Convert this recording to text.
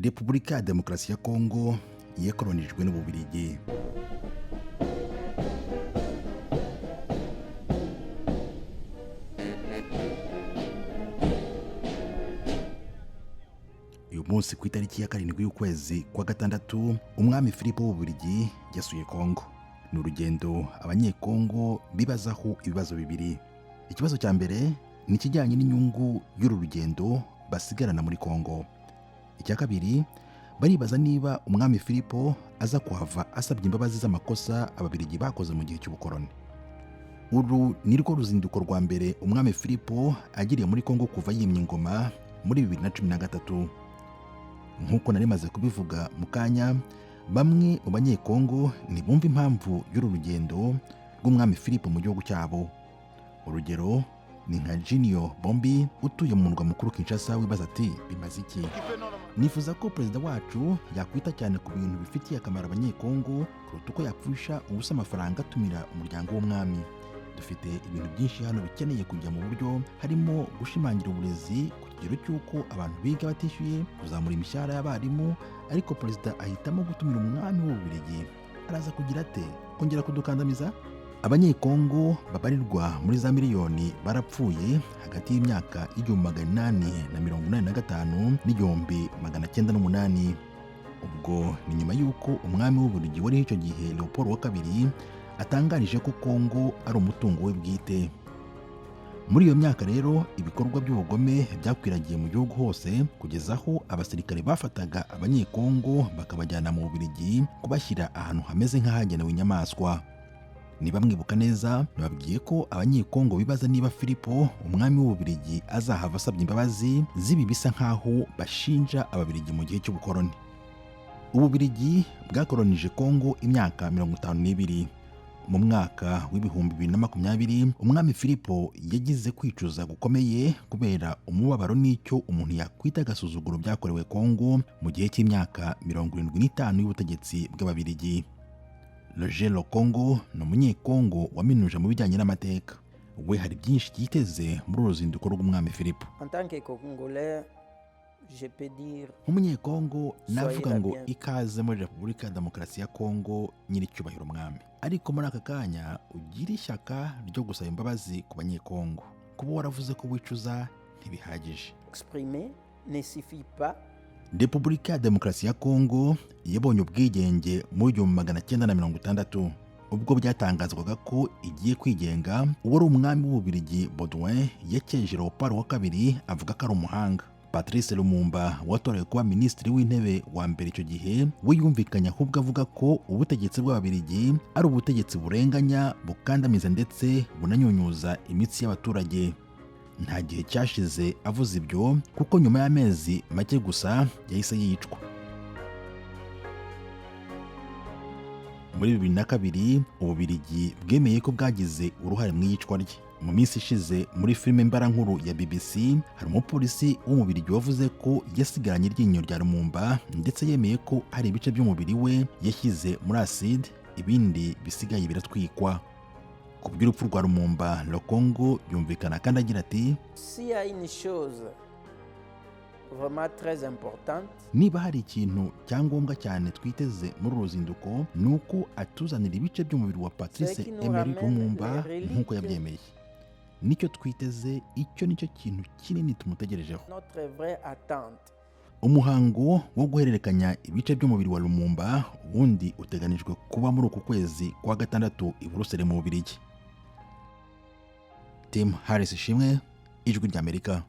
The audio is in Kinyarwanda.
Repubulika ya Demokarasi ya Kongo yakolonijwe n'Ububiligi. Uyu munsi ku itariki ya 7 y'ukwezi kwa gatandatu, umwami Philippe w'Ububiligi yasuye Kongo. Ni urugendo abanyekongo bibazaho ibibazo bibiri. Ikibazo cya mbere ni kijyanye n'inyungu y'uru rugendo basigarana muri Kongo. Icya kabiri, baribaza niba umwami Philippe aza kuhava asabye imbabazi z'amakosa Ababiligi bakoze mu gihe cy'ubukoloni. Uru ni rwo ruzinduko rwa mbere umwami Philippe agiriye muri Kongo kuva yimye ingoma muri 2013. Nk'uko nari maze kubivuga mu kanya, bamwe mu banyekongo ntibumva impamvu y'uru rugendo rw'umwami Philippe mu gihugu cyabo. Urugero ni nka Junior Bombi utuye mu murwa mukuru Kinshasa, wibaza ati bimaze iki? Nifuza ko perezida wacu yakwita cyane ku bintu bifitiye akamaro abanyekongo kuruta uko yapfusha ubusa amafaranga atumira umuryango w'umwami. Dufite ibintu byinshi hano bikeneye kujya mu buryo, harimo gushimangira uburezi ku kigero cy'uko abantu biga batishyuye, kuzamura imishahara y'abarimu, ariko perezida ahitamo gutumira umwami w'Ububiligi. Araza kugira ate? Kongera kudukandamiza? Abanyekongo babarirwa muri za miliyoni barapfuye hagati y'imyaka 1885 n'1908. Ubwo ni nyuma y'uko umwami w'Ububiligi wari icyo gihe Leopold wa kabiri atangarije ko Kongo ari umutungo we bwite. Muri iyo myaka rero ibikorwa by'ubugome byakwiragiye mu gihugu hose, kugeza aho abasirikare bafataga abanyekongo bakabajyana mu Bubiligi kubashyira ahantu hameze nk'ahagenewe inyamaswa. Niba mwibuka neza, nababwiye ko abanyekongo bibaza niba Philippe umwami w'Ububiligi azahava asabye imbabazi zibi bisa nk'aho bashinja Ababiligi mu gihe cy'ubukoloni. Ububiligi bwakolonije Kongo imyaka 52. Mu mwaka w'ibihumbi 2020 umwami Philippe yagize kwicuza gukomeye kubera umubabaro n'icyo umuntu yakwita agasuzuguro byakorewe Kongo mu gihe cy'imyaka 75 y'ubutegetsi bw'Ababiligi. Roger Lokongo ni umunyekongo waminuje mu bijyanye n'amateka. We hari byinshi yiteze muri uruzinduko rw'umwami Philippe. Nk'umunyekongo navuga ngo ikaze muri Repubulika ya Demokarasi ya Kongo nyiricyubahiro mwami. Ariko muri aka kanya ugira ishyaka ryo gusaba imbabazi ku banyekongo. Kuba waravuze ko wicuza ntibihagije. Repubulika ya Demokarasi ya Kongo yabonye ubwigenge muri 1960. Ubwo byatangazwaga ko igiye kwigenga, uwari umwami w'Ububiligi Baudouin yakeje Leopold wa kabiri avuga ko ari umuhanga. Patrice Lumumba watorewe kuba minisitiri w'intebe wa mbere icyo gihe, we yumvikanye ahubwo avuga ko ubutegetsi bw'Ababiligi ari ubutegetsi burenganya, bukandamiza ndetse bunanyunyuza imitsi y'abaturage. Nta gihe cyashize avuze ibyo, kuko nyuma y'amezi make gusa yahise yicwa. Muri 2002 Ububiligi bwemeye ko bwagize uruhare mu iyicwa rye. Mu minsi ishize muri filime mbarankuru ya BBC hari umupolisi w'Umubiligi wavuze ko yasigaranye iryinyo rya Lumumba, ndetse yemeye ko hari ibice by'umubiri we yashyize muri acide, ibindi bisigaye biratwikwa. Ku bw'urupfu rwa Lumumba, Lokongo yumvikana kandi agira ati, niba hari ikintu cyangombwa cyane twiteze muri uru ruzinduko, ni uko atuzanira ibice by'umubiri wa Patrice Emery Lumumba nk'uko yabyemeye. Nicyo twiteze, icyo nicyo kintu kinini tumutegerejeho. Umuhango wo guhererekanya ibice by'umubiri wa Lumumba ubundi uteganijwe kuba muri uku kwezi kwa gatandatu i Buruseli mu Bubiligi. Tim Harris Ishimwe, Ijwi ry'Amerika.